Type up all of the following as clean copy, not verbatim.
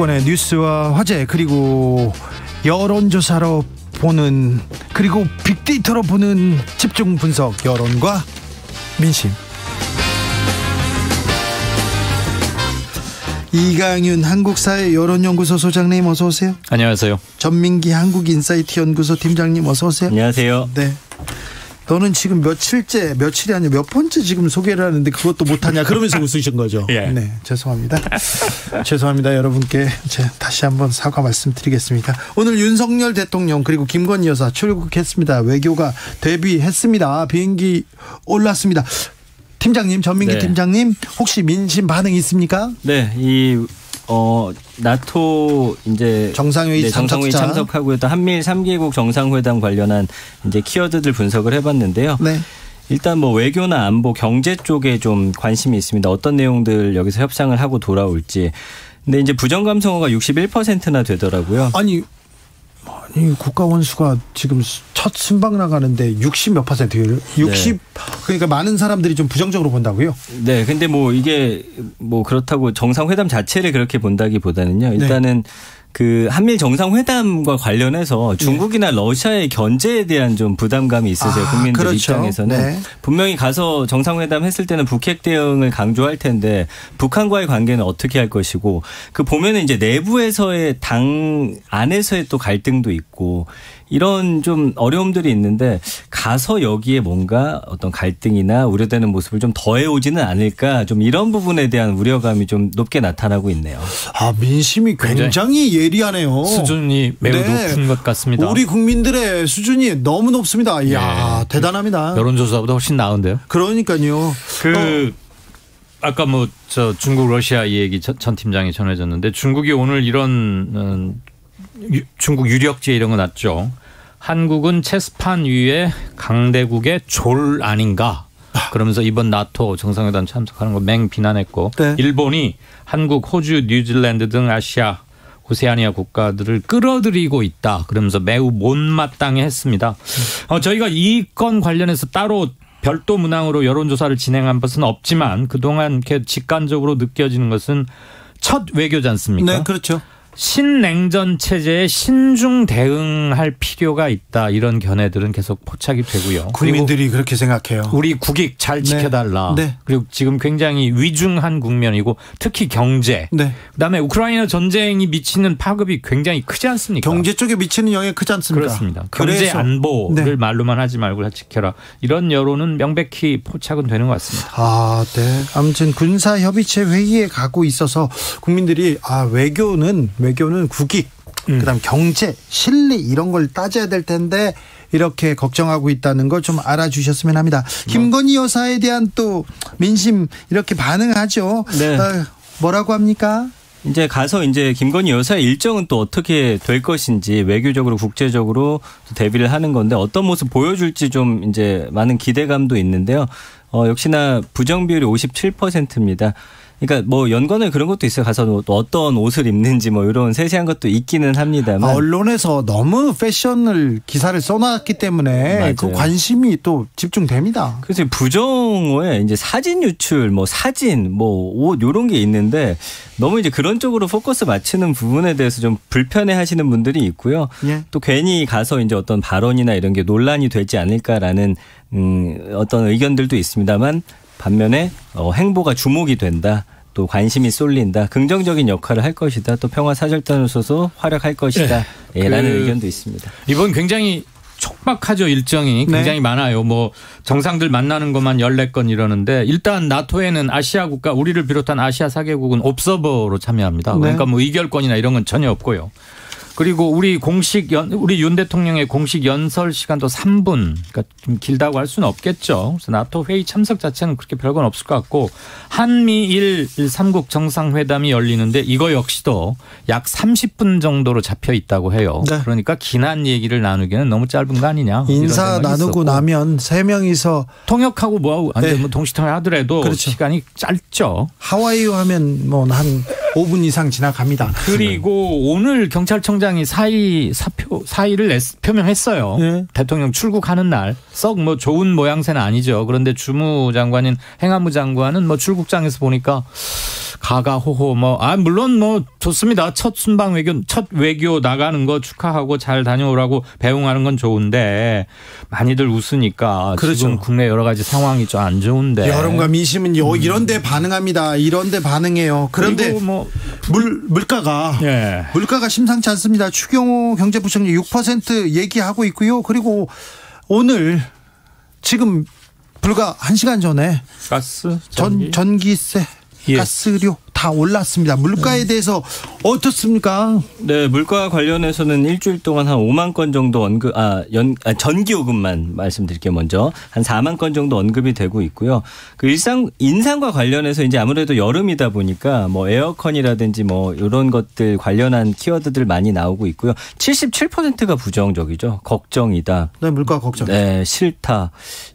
정치권의 뉴스와 화제, 그리고 여론조사로 보는, 그리고 빅데이터로 보는 집중 분석, 여론과 민심. 이강윤 한국사회 여론연구소 소장님, 어서 오세요. 안녕하세요. 전민기 한국인사이트 연구소 팀장님, 어서 오세요. 안녕하세요. 네. 너는 지금 며칠이 아니라 몇 번째 지금 소개를 하는데 그것도 못하냐, 그러면서 웃으신 거죠. 예. 네, 죄송합니다. 죄송합니다. 여러분께 다시 한번 사과 말씀드리겠습니다. 오늘 윤석열 대통령 그리고 김건희 여사 출국했습니다. 외교가 데뷔했습니다. 비행기 올랐습니다. 팀장님, 전민기 네. 팀장님, 혹시 민심 반응 있습니까? 네, 나토 이제 정상회의 참석하고 있던 한미일 3개국 정상회담 관련한 이제 키워드들 분석을 해봤는데요. 네. 일단 뭐 외교나 안보, 경제 쪽에 좀 관심이 있습니다. 어떤 내용들 여기서 협상을 하고 돌아올지. 근데 이제 부정 감성어가 61%나 되더라고요. 아니 국가 원수가 지금 첫 순방 나가는데 60 몇 %예요. 60. 네. 그러니까 많은 사람들이 좀 부정적으로 본다고요? 네. 근데 뭐 이게 뭐 그렇다고 정상회담 자체를 그렇게 본다기보다는요. 일단은 그 한미일 정상회담과 관련해서 중국이나 러시아의 견제에 대한 좀 부담감이 있으세요. 국민들 그렇죠. 입장에서는. 네. 분명히 가서 정상회담 했을 때는 북핵 대응을 강조할 텐데 북한과의 관계는 어떻게 할 것이고, 그 보면은 이제 내부에서의 당 안에서의 또 갈등도 있고 이런 좀 어려움들이 있는데, 가서 여기에 뭔가 어떤 갈등이나 우려되는 모습을 좀 더해오지는 않을까, 좀 이런 부분에 대한 우려감이 좀 높게 나타나고 있네요. 민심이 굉장히 예리하네요. 수준이 매우 높은 것 같습니다. 우리 국민들의 수준이 너무 높습니다. 이야, 대단합니다. 여론조사보다 훨씬 나은데요. 그러니까요. 아까 중국 러시아 이 얘기 전 팀장이 전해졌는데, 중국이 오늘 이런 중국 유력지에 이런 거 났죠. 한국은 체스판 위에 강대국의 졸 아닌가, 그러면서 이번 나토 정상회담 참석하는 거 맹 비난했고, 네. 일본이 한국, 호주, 뉴질랜드 등 아시아 오세아니아 국가들을 끌어들이고 있다, 그러면서 매우 못마땅해 했습니다. 저희가 이 건 관련해서 따로 별도 문항으로 여론조사를 진행한 것은 없지만, 그동안 이렇게 직관적으로 느껴지는 것은 첫 외교지 않습니까? 네, 그렇죠. 신냉전 체제에 신중 대응할 필요가 있다, 이런 견해들은 계속 포착이 되고요. 국민들이 그렇게 생각해요. 우리 국익 잘 지켜달라. 네. 그리고 지금 굉장히 위중한 국면이고, 특히 경제. 네. 그다음에 우크라이나 전쟁이 미치는 파급이 굉장히 크지 않습니까? 경제 쪽에 미치는 영향이 크지 않습니까? 그렇습니다. 경제 안보를 네. 말로만 하지 말고 다 지켜라, 이런 여론은 명백히 포착은 되는 것 같습니다. 네. 아무튼 군사협의체 회의에 가고 있어서 국민들이 외교는 국익, 그다음 경제, 실리 이런 걸 따져야 될 텐데 이렇게 걱정하고 있다는 걸 좀 알아주셨으면 합니다. 김건희 여사에 대한 또 민심 이렇게 반응하죠. 네. 뭐라고 합니까? 이제 가서 이제 김건희 여사의 일정은 또 어떻게 될 것인지, 외교적으로 국제적으로 대비를 하는 건데 어떤 모습 보여줄지 좀 이제 많은 기대감도 있는데요. 역시나 부정 비율이 57%입니다. 그러니까 뭐 연관에 그런 것도 있어요. 가서 또 어떤 옷을 입는지 뭐 이런 세세한 것도 있기는 합니다만, 언론에서 너무 패션을 기사를 써놨기 때문에 맞아요. 그 관심이 또 집중됩니다. 그래서 부정어에 이제 사진 유출, 뭐 사진, 뭐 옷 이런 게 있는데 너무 이제 그런 쪽으로 포커스 맞추는 부분에 대해서 좀 불편해하시는 분들이 있고요. 예. 또 괜히 가서 이제 어떤 발언이나 이런 게 논란이 되지 않을까라는 어떤 의견들도 있습니다만, 반면에 행보가 주목이 된다, 또 관심이 쏠린다, 긍정적인 역할을 할 것이다, 또 평화사절단으로서 활약할 것이다, 라는 의견도 있습니다. 이번 굉장히 촉박하죠. 일정이 굉장히 많아요. 뭐 정상들 만나는 것만 14건 이러는데, 일단 나토에는 아시아 국가, 우리를 비롯한 아시아 4개국은 옵서버로 참여합니다. 그러니까 뭐 의결권이나 이런 건 전혀 없고요. 그리고 우리 윤 대통령의 공식 연설 시간도 3분, 그러니까 좀 길다고 할 수는 없겠죠. 그래서 나토 회의 참석 자체는 그렇게 별건 없을 것 같고, 한미일 3국 정상회담이 열리는데 이거 역시도 약 30분 정도로 잡혀 있다고 해요. 네. 그러니까 긴한 얘기를 나누기는 너무 짧은 거 아니냐. 인사 나누고 나면 3명이서 통역하고 뭐하고 뭐 동시통역 하더라도 그렇죠. 시간이 짧죠. 하와이 하면 뭐 한 5분 이상 지나갑니다. 그리고 오늘 경찰청장이 사의를 표명했어요. 네. 대통령 출국하는 날. 썩 뭐 좋은 모양새는 아니죠. 그런데 주무장관인 행안부 장관은 뭐 출국장에서 보니까 가가호호 물론 좋습니다. 첫 순방 외교, 첫 외교 나가는 거 축하하고 잘 다녀오라고 배웅하는 건 좋은데 많이들 웃으니까 그렇죠. 지금 국내 여러 가지 상황이 좀 안 좋은데 여론과 민심은 이런데 반응합니다. 이런데 반응해요. 그런데 물가가 예. 물가가 심상치 않습니다. 추경호 경제부총리 6% 얘기하고 있고요. 그리고 오늘 지금 불과 1시간 전에 전기세 예. 가스료 다 올랐습니다. 물가에 대해서 어떻습니까? 네, 물가 관련해서는 일주일 동안 한 5만 건 정도 전기요금만 말씀드릴게요. 먼저 한 4만 건 정도 언급이 되고 있고요. 그 인상과 관련해서 이제 아무래도 여름이다 보니까 에어컨이라든지 이런 것들 관련한 키워드들 많이 나오고 있고요. 77%가 부정적이죠. 걱정이다. 네, 물가 걱정. 네, 싫다.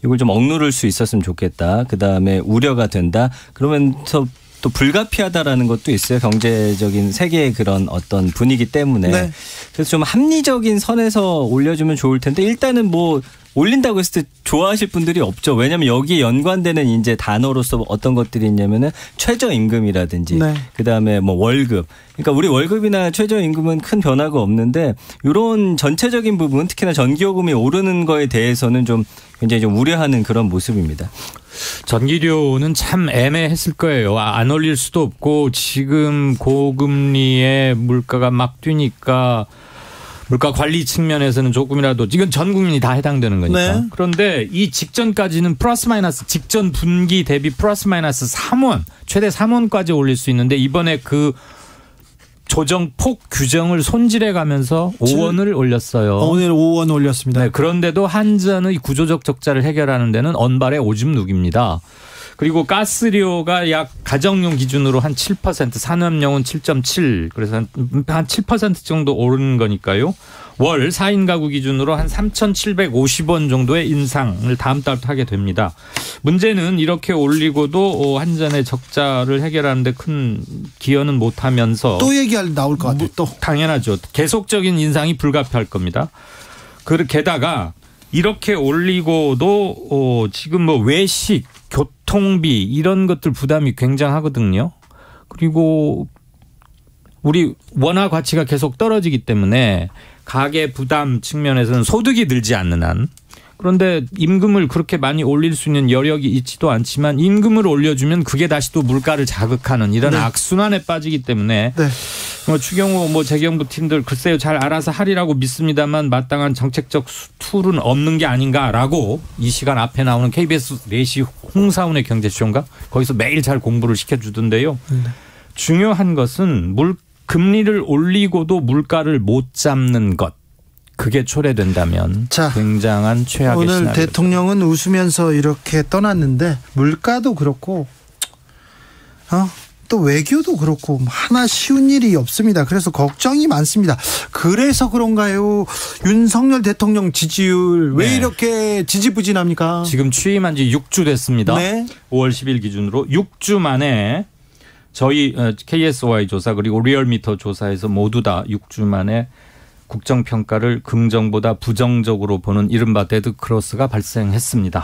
이걸 좀 억누를 수 있었으면 좋겠다. 그 다음에 우려가 된다. 그러면서 또 불가피하다라는 것도 있어요. 경제적인 세계의 그런 어떤 분위기 때문에. 네. 그래서 좀 합리적인 선에서 올려주면 좋을 텐데 일단은 올린다고 했을 때 좋아하실 분들이 없죠. 왜냐하면 여기에 연관되는 이제 단어로서 어떤 것들이 있냐면은 최저임금이라든지 네. 그다음에 월급. 그러니까 우리 월급이나 최저임금은 큰 변화가 없는데 이런 전체적인 부분 특히나 전기요금이 오르는 거에 대해서는 좀 굉장히 좀 우려하는 그런 모습입니다. 전기료는 참 애매했을 거예요. 안 올릴 수도 없고 지금 고금리에 물가가 막 뛰니까 물가 관리 측면에서는 조금이라도 이건 전 국민이 다 해당되는 거니까. 네. 그런데 이 직전까지는 플러스 마이너스 직전 분기 대비 플러스 마이너스 3원 최대 3원까지 올릴 수 있는데 이번에 그 조정폭 규정을 손질해 가면서 5원을 올렸어요. 오늘 5원 올렸습니다. 네, 그런데도 한전의 구조적 적자를 해결하는 데는 언발의 오줌 누기입니다. 그리고 가스료가 약 가정용 기준으로 한 7%, 산업용은 7.7, 그래서 한 7% 정도 오르는 거니까요. 월 4인 가구 기준으로 한 3,750원 정도의 인상을 다음 달부터 하게 됩니다. 문제는 이렇게 올리고도 한전의 적자를 해결하는 데 큰 기여는 못하면서 또 나올 것 같아요. 또 당연하죠. 계속적인 인상이 불가피할 겁니다. 게다가 이렇게 올리고도 지금 외식, 교통비 이런 것들 부담이 굉장하거든요. 그리고 우리 원화 가치가 계속 떨어지기 때문에 가계 부담 측면에서는 소득이 늘지 않는 한 그런데 임금을 그렇게 많이 올릴 수 있는 여력이 있지도 않지만 임금을 올려주면 그게 다시 또 물가를 자극하는 이런 네. 악순환에 빠지기 때문에 네. 추경호 재경부 팀들 글쎄요 잘 알아서 하리라고 믿습니다만 마땅한 정책적 툴은 없는 게 아닌가라고 이 시간 앞에 나오는 KBS 4시 홍사훈의 경제쇼인가 거기서 매일 잘 공부를 시켜주던데요. 중요한 것은 금리를 올리고도 물가를 못 잡는 것. 그게 초래된다면 굉장한 최악의 오늘 시나리오죠. 대통령은 웃으면서 이렇게 떠났는데 물가도 그렇고 또 외교도 그렇고 하나 쉬운 일이 없습니다. 그래서 걱정이 많습니다. 그래서 그런가요? 윤석열 대통령 지지율 왜 이렇게 지지부진합니까? 지금 취임한 지 6주 됐습니다. 네. 5월 10일 기준으로 6주 만에 저희 KSOI 조사 그리고 리얼미터 조사에서 모두 다 6주 만에 국정평가를 긍정보다 부정적으로 보는 이른바 데드크로스가 발생했습니다.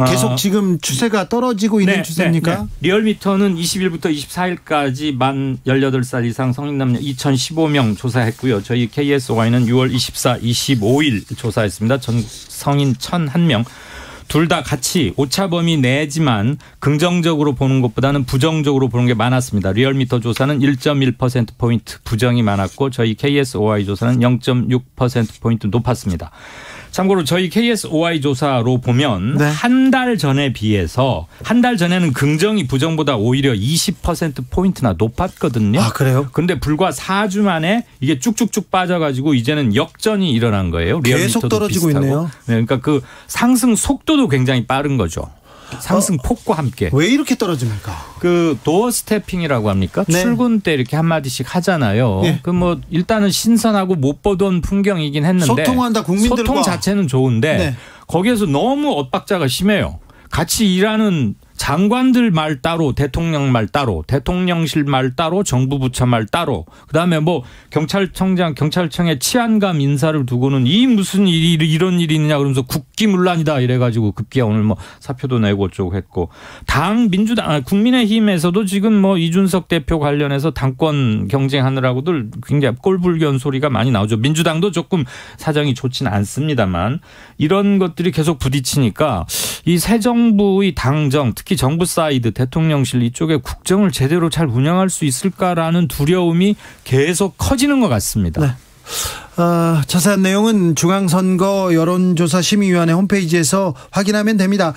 계속 지금 추세가 떨어지고 있는 추세입니까? 네. 리얼미터는 20일부터 24일까지 만 18살 이상 성인 남녀 2015명 조사했고요. 저희 KSOI는 6월 24, 25일 조사했습니다. 전 성인 1,001명. 둘 다 같이 오차범위 내지만 긍정적으로 보는 것보다는 부정적으로 보는 게 많았습니다. 리얼미터 조사는 1.1%포인트 부정이 많았고 저희 KSOI 조사는 0.6%포인트 높았습니다. 참고로 저희 KSOI 조사로 보면 한 달 전에 비해서 한 달 전에는 긍정이 부정보다 오히려 20%포인트나 높았거든요. 아, 그래요? 그런데 불과 4주 만에 이게 쭉쭉쭉 빠져가지고 이제는 역전이 일어난 거예요. 계속 떨어지고 비슷하고. 있네요. 네, 그러니까 그 상승 속도도 굉장히 빠른 거죠. 상승 폭과 함께. 왜 이렇게 떨어집니까? 그 도어 스태핑이라고 합니까? 네. 출근 때 이렇게 한마디씩 하잖아요. 네. 일단은 신선하고 못 보던 풍경이긴 했는데 소통한다 국민들과. 소통 자체는 좋은데 네. 거기에서 너무 엇박자가 심해요. 같이 일하는 장관들 말 따로, 대통령 말 따로, 대통령실 말 따로, 정부 부처 말 따로. 그다음에 뭐 경찰청장, 경찰청의 치안감 인사를 두고는 이 무슨 일이 이런 일이 있느냐 그러면서 국기문란이다 이래가지고 급기야 오늘 뭐 사표도 내고 어쩌고 했고. 당 민주당 국민의힘에서도 지금 뭐 이준석 대표 관련해서 당권 경쟁하느라고들 굉장히 꼴불견 소리가 많이 나오죠. 민주당도 조금 사정이 좋지는 않습니다만 이런 것들이 계속 부딪히니까 이 새 정부의 당정, 특히 정부 사이드 대통령실 이쪽에 국정을 제대로 잘 운영할 수 있을까라는 두려움이 계속 커지는 것 같습니다. 네. 자세한 내용은 중앙선거 여론조사심의위원회 홈페이지에서 확인하면 됩니다.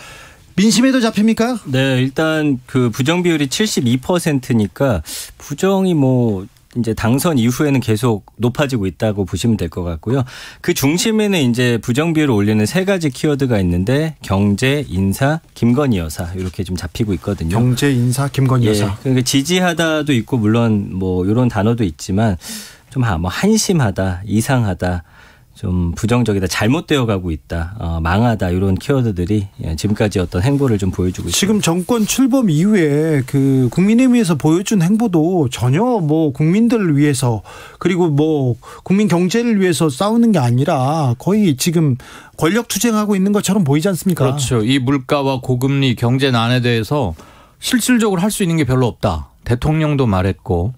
민심에도 잡힙니까? 네, 일단 그 부정 비율이 72%니까 부정이 뭐 이제 당선 이후에는 계속 높아지고 있다고 보시면 될 것 같고요. 그 중심에는 이제 부정 비율을 올리는 세 가지 키워드가 있는데 경제, 인사, 김건희 여사 이렇게 좀 잡히고 있거든요. 경제, 인사, 김건희 여사. 그러니까 지지하다도 있고 물론 뭐 이런 단어도 있지만 좀 뭐 한심하다, 이상하다. 좀 부정적이다, 잘못되어 가고 있다, 망하다 이런 키워드들이 지금까지 어떤 행보를 좀 보여주고 있습니다. 지금 정권 출범 이후에 그 국민의힘에서 보여준 행보도 전혀 뭐 국민들을 위해서 그리고 뭐 국민 경제를 위해서 싸우는 게 아니라 거의 지금 권력 투쟁하고 있는 것처럼 보이지 않습니까? 그렇죠. 이 물가와 고금리 경제난에 대해서 실질적으로 할 수 있는 게 별로 없다. 대통령도 말했고.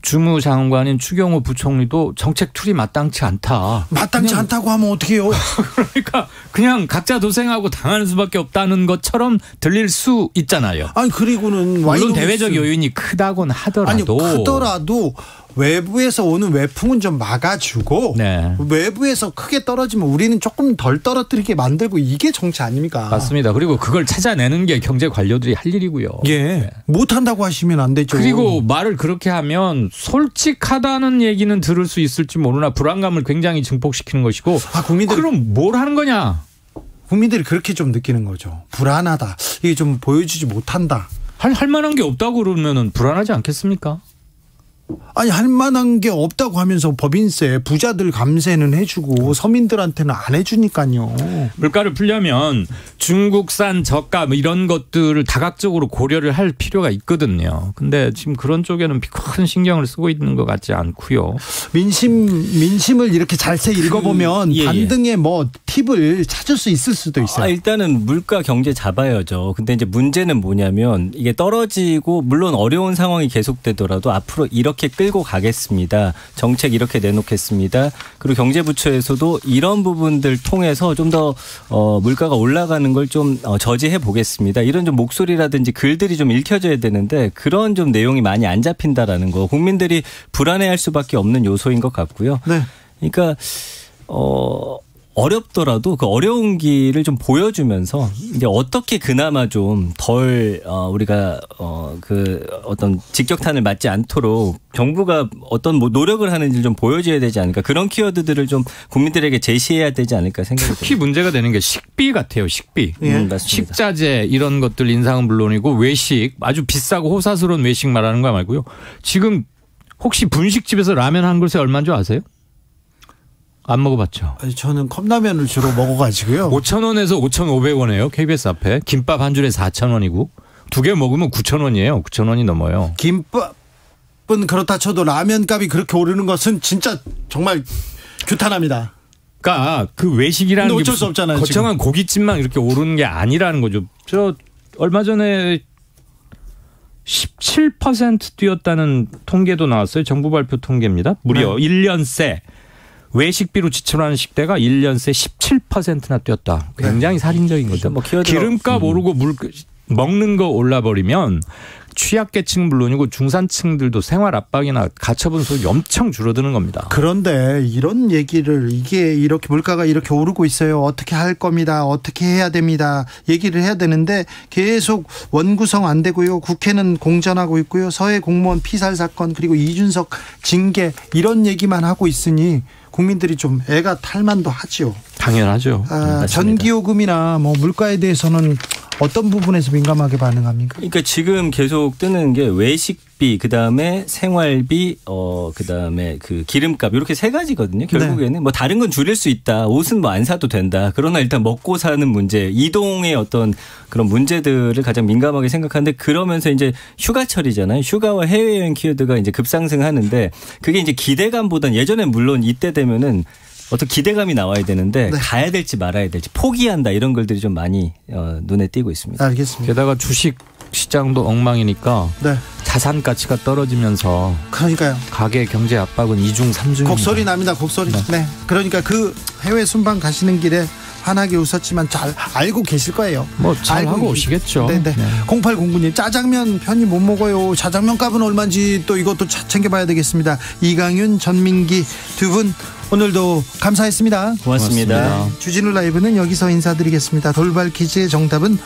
주무장관인 추경호 부총리도 정책 툴이 마땅치 않다. 마땅치 않다고 하면 어떻게 해요? 그러니까 그냥 각자 도생하고 당하는 수밖에 없다는 것처럼 들릴 수 있잖아요. 아니 그리고는 물론 대외적 요인이 크다곤 하더라도. 아니 크더라도 외부에서 오는 외풍은 좀 막아주고 네. 외부에서 크게 떨어지면 우리는 조금 덜 떨어뜨리게 만들고 이게 정치 아닙니까? 맞습니다. 그리고 그걸 찾아내는 게 경제 관료들이 할 일이고요. 예, 네. 못한다고 하시면 안 되죠. 그리고 말을 그렇게 하면 솔직하다는 얘기는 들을 수 있을지 모르나 불안감을 굉장히 증폭시키는 것이고 그럼 뭘 하는 거냐? 국민들이 그렇게 좀 느끼는 거죠. 불안하다. 이게 좀 보여주지 못한다. 할 만한 게 없다고 그러면은 불안하지 않겠습니까? 아니 할 만한 게 없다고 하면서 법인세 부자들 감세는 해주고 서민들한테는 안 해주니까요. 물가를 풀려면 중국산 저가 뭐 이런 것들을 다각적으로 고려를 할 필요가 있거든요. 근데 지금 그런 쪽에는 큰 신경을 쓰고 있는 것 같지 않고요. 민심을 이렇게 잘세 읽어보면 반등의 뭐 팁을 찾을 수 있을 수도 있어요. 일단은 물가 경제 잡아야죠. 근데 이제 문제는 뭐냐면 이게 떨어지고 물론 어려운 상황이 계속되더라도 앞으로 이렇게 끌고 가겠습니다. 정책 이렇게 내놓겠습니다. 그리고 경제부처에서도 이런 부분들 통해서 좀 더 물가가 올라가는 걸 좀 저지해 보겠습니다. 이런 좀 목소리라든지 글들이 좀 읽혀져야 되는데 그런 좀 내용이 많이 안 잡힌다라는 거. 국민들이 불안해할 수밖에 없는 요소인 것 같고요. 네. 그러니까 어렵더라도 그 어려운 길을 좀 보여주면서 이제 어떻게 그나마 좀 덜 우리가 그 어떤 직격탄을 맞지 않도록 정부가 어떤 뭐 노력을 하는지 좀 보여줘야 되지 않을까. 그런 키워드들을 좀 국민들에게 제시해야 되지 않을까 생각이 듭니다. 특히 문제가 되는 게 식비 같아요. 식비. 맞습니다. 식자재 이런 것들 인상은 물론이고 외식 아주 비싸고 호사스러운 외식 말하는 거 말고요. 지금 혹시 분식집에서 라면 한 그릇에 얼마인 줄 아세요? 안 먹어봤죠. 아니, 저는 컵라면을 주로 먹어가지고요. 5,000원에서 5,500원이에요. KBS 앞에. 김밥 한 줄에 4,000원이고 두 개 먹으면 9,000원이에요. 9,000원이 넘어요. 김밥은 그렇다 쳐도 라면 값이 그렇게 오르는 것은 진짜 정말 규탄합니다. 그러니까 그 외식이라는 게 어쩔 수 없잖아요. 거창한 지금. 고깃집만 이렇게 오르는 게 아니라는 거죠. 저 얼마 전에 17% 뛰었다는 통계도 나왔어요. 정부 발표 통계입니다. 무려 네. 1년 새. 외식비로 지출하는 식대가 1년 새 17%나 뛰었다. 굉장히 살인적인 거죠. 뭐 기름값 오르고 먹는 거 올라버리면 취약계층 물론이고 중산층들도 생활 압박이나 가처분 소득이 엄청 줄어드는 겁니다. 그런데 이런 얘기를 이게 이렇게 물가가 이렇게 오르고 있어요. 어떻게 할 겁니다. 어떻게 해야 됩니다. 얘기를 해야 되는데 계속 원구성 안 되고요. 국회는 공전하고 있고요. 서해 공무원 피살 사건 그리고 이준석 징계 이런 얘기만 하고 있으니 국민들이 좀 애가 탈만도 하지요. 당연하죠. 전기요금이나 뭐 물가에 대해서는 어떤 부분에서 민감하게 반응합니까? 그러니까 지금 계속 뜨는 게 외식비, 그다음에 생활비, 그다음에 그 기름값 이렇게 세 가지거든요. 결국에는 네. 뭐 다른 건 줄일 수 있다. 옷은 뭐 안 사도 된다. 그러나 일단 먹고 사는 문제, 이동의 어떤 그런 문제들을 가장 민감하게 생각하는데 그러면서 이제 휴가철이잖아요. 휴가와 해외여행 키워드가 이제 급상승하는데 그게 이제 기대감보다는 예전엔 물론 이때 되면은 어떤 기대감이 나와야 되는데 네. 가야 될지 말아야 될지 포기한다 이런 글들이 좀 많이 눈에 띄고 있습니다. 알겠습니다. 게다가 주식 시장도 엉망이니까 네. 자산 가치가 떨어지면서 그러니까요. 가계 경제 압박은 2중 3중입니다. 곡소리 납니다. 곡소리. 네. 네. 그러니까 그 해외 순방 가시는 길에 환하게 웃었지만 잘 알고 계실 거예요. 뭐 잘 하고 오시겠죠. 네네. 네. 0809님 짜장면 편히 못 먹어요. 자장면 값은 얼마인지 또 이것도 챙겨봐야 되겠습니다. 이강윤, 전민기 두 분 오늘도 감사했습니다. 고맙습니다. 네. 주진우 라이브는 여기서 인사드리겠습니다. 돌발 퀴즈의 정답은